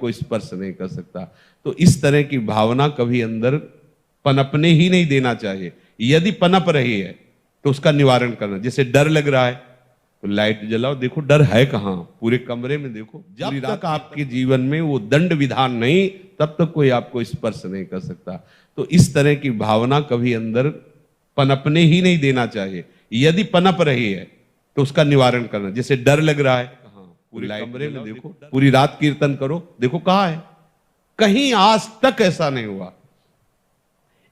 आपको स्पर्श नहीं कर सकता। तो इस तरह की भावना कभी अंदर पनपने ही नहीं देना चाहिए। यदि पनप रही है तो उसका निवारण करना। जैसे डर लग रहा है तो लाइट जलाओ, देखो डर है कहाँ, पूरे कमरे में देखो। जब तक आपके जीवन में वो दंड विधान नहीं, तब तक कोई आपको स्पर्श नहीं कर सकता। तो इस तरह की भावना कभी अंदर पनपने ही नहीं देना चाहिए। यदि पनप रही है तो उसका निवारण करना। जैसे डर लग रहा है कहाँ, पूरे कमरे में देखो, पूरी रात कीर्तन करो, देखो कहाँ है। कहीं आज तक ऐसा नहीं हुआ।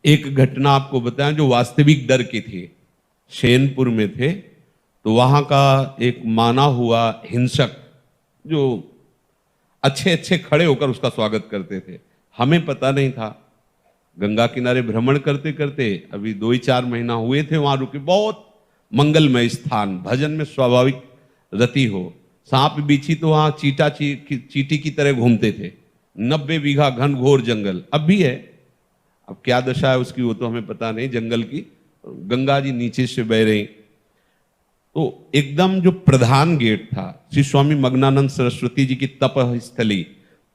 एक घटना आपको बताएं जो वास्तविक डर की थी। शेनपुर में थे तो वहां का एक माना हुआ हिंसक जो अच्छे अच्छे खड़े होकर उसका स्वागत करते थे, हमें पता नहीं था। गंगा किनारे भ्रमण करते करते अभी 2-4 महीना हुए थे वहां रुके। बहुत मंगलमय स्थान, भजन में स्वाभाविक रति हो। सांप बिच्छी तो वहां चीटी की तरह घूमते थे। 90 बीघा घनघोर जंगल अब भी है। अब क्या दशा है उसकी वो तो हमें पता नहीं जंगल की। गंगा जी नीचे से बह रही। तो एकदम जो प्रधान गेट था, श्री स्वामी मग्नानंद सरस्वती जी की तप स्थली,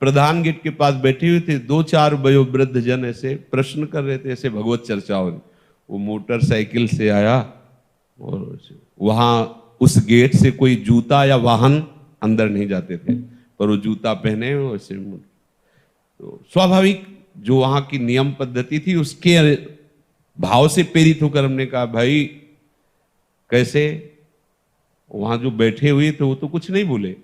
प्रधान गेट के पास बैठे हुए थे 2-4 वयोवृद्ध जन ऐसे प्रश्न कर रहे थे, ऐसे भगवत चर्चाओं। वो मोटरसाइकिल से आया और वहां उस गेट से कोई जूता या वाहन अंदर नहीं जाते थे, पर वो जूता पहने वैसे। तो स्वाभाविक जो वहां की नियम पद्धति थी उसके भाव से प्रेरित होकर हमने कहा भाई कैसे। वहां जो बैठे हुए थे वो तो कुछ नहीं बोले।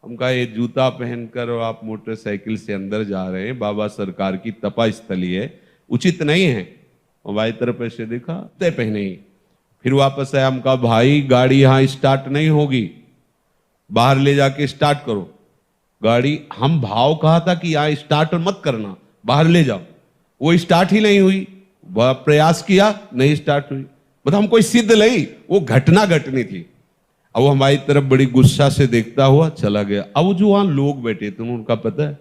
हम कहा ये जूता पहनकर और आप मोटरसाइकिल से अंदर जा रहे हैं, बाबा सरकार की तपा स्थली है, उचित नहीं है। हमारी तरफ ऐसे देखा, तय पहने ही फिर वापस आया। हम कहा भाई गाड़ी यहां स्टार्ट नहीं होगी, बाहर ले जाके स्टार्ट करो गाड़ी। हम भाव कहा था कि यहां स्टार्ट मत करना, बाहर ले जाओ। वो स्टार्ट ही नहीं हुई। प्रयास किया, नहीं स्टार्ट हुई। मतलब हम कोई सिद्ध नहीं, वो घटना घटनी थी। अब वो हमारी तरफ बड़ी गुस्सा से देखता हुआ चला गया। अब जो वहां लोग बैठे थे उनका पता है,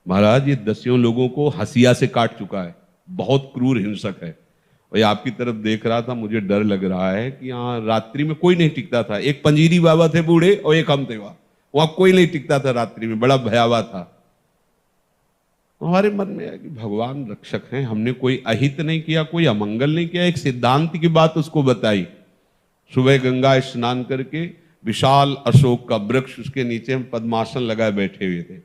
महाराज ये 10 लोगों को हंसिया से काट चुका है, बहुत क्रूर हिंसक है। और आपकी तरफ देख रहा था, मुझे डर लग रहा है कि यहाँ रात्रि में कोई नहीं टिकता था। एक पंजीरी बाबा थे बूढ़े और एक हम थे, वहां कोई नहीं टिकता था रात्रि में, बड़ा भयावह था। हमारे मन में है कि भगवान रक्षक हैं, हमने कोई अहित नहीं किया, कोई अमंगल नहीं किया। एक सिद्धांत की बात उसको बताई। सुबह गंगा स्नान करके विशाल अशोक का वृक्ष, उसके नीचे हम पद्मासन लगाए बैठे हुए थे।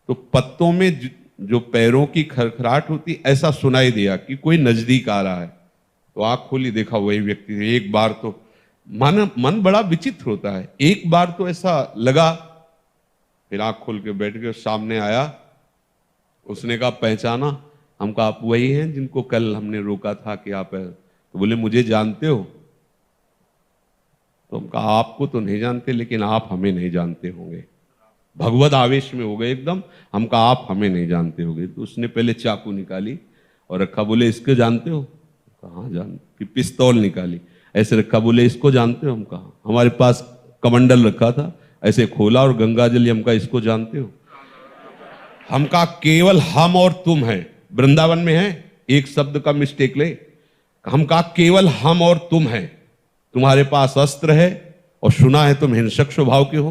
तो पत्तों में जो पैरों की खरखराहट होती ऐसा सुनाई दिया कि कोई नजदीक आ रहा है। तो आंख खोली, देखा वही व्यक्ति थे। एक बार तो मन बड़ा विचित्र होता है, एक बार तो ऐसा लगा। फिर आंख खोल के बैठ गए, सामने आया। उसने कहा पहचाना? हम कहा आप वही हैं जिनको कल हमने रोका था कि आप है। तो बोले मुझे जानते हो? तो हम कहा आपको तो नहीं जानते, लेकिन आप हमें नहीं जानते होंगे। भगवत आवेश में हो गए एकदम। हम कहा आप हमें नहीं जानते होंगे। तो उसने पहले चाकू निकाली और रखा, बोले इसको जानते हो? कहाँ जान। फिर पिस्तौल निकाली, ऐसे रखा, बोले इसको जानते हो? हम कहा हमारे पास कमंडल रखा था, ऐसे खोला और गंगा जल। हम कहा इसको जानते हो? हम कहा केवल हम और तुम है, वृंदावन में है, एक शब्द का मिस्टेक ले। हम कहा केवल हम और तुम है, तुम्हारे पास अस्त्र है और सुना है तुम हिंसक स्वभाव के हो।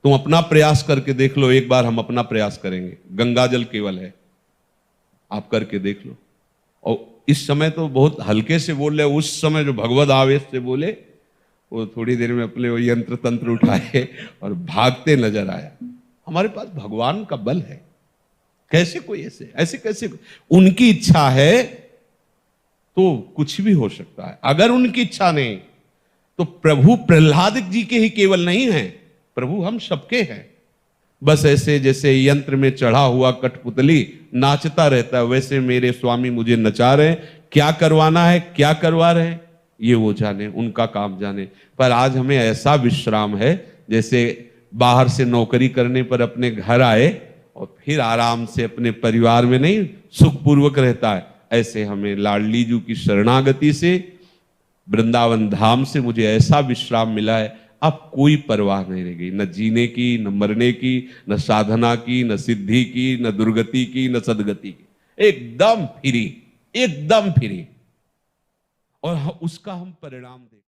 तुम अपना प्रयास करके देख लो, एक बार हम अपना प्रयास करेंगे। गंगा जल केवल है, आप करके देख लो। और इस समय तो बहुत हल्के से बोल रहे, उस समय जो भगवत आवेश से बोले, वो थोड़ी देर में अपने वो यंत्र तंत्र उठाए और भागते नजर आया। हमारे पास भगवान का बल है। कैसे कोई ऐसे कैसे? उनकी इच्छा है तो कुछ भी हो सकता है। अगर उनकी इच्छा नहीं तो प्रभु प्रहलाद जी के ही केवल नहीं है, प्रभु हम सबके हैं। बस ऐसे जैसे यंत्र में चढ़ा हुआ कठपुतली नाचता रहता है, वैसे मेरे स्वामी मुझे नचा रहे। क्या करवाना है, क्या करवा रहे हैं, ये वो जाने, उनका काम जाने। पर आज हमें ऐसा विश्राम है जैसे बाहर से नौकरी करने पर अपने घर आए और फिर आराम से अपने परिवार में नहीं सुखपूर्वक रहता है, ऐसे हमें लाडली जी की शरणागति से, वृंदावन धाम से मुझे ऐसा विश्राम मिला है। अब कोई परवाह नहीं रह गई, न जीने की, न मरने की, न साधना की, न सिद्धि की, न दुर्गति की, न सदगति की। एकदम फ्री, एकदम फ्री। और उसका हम परिणाम देख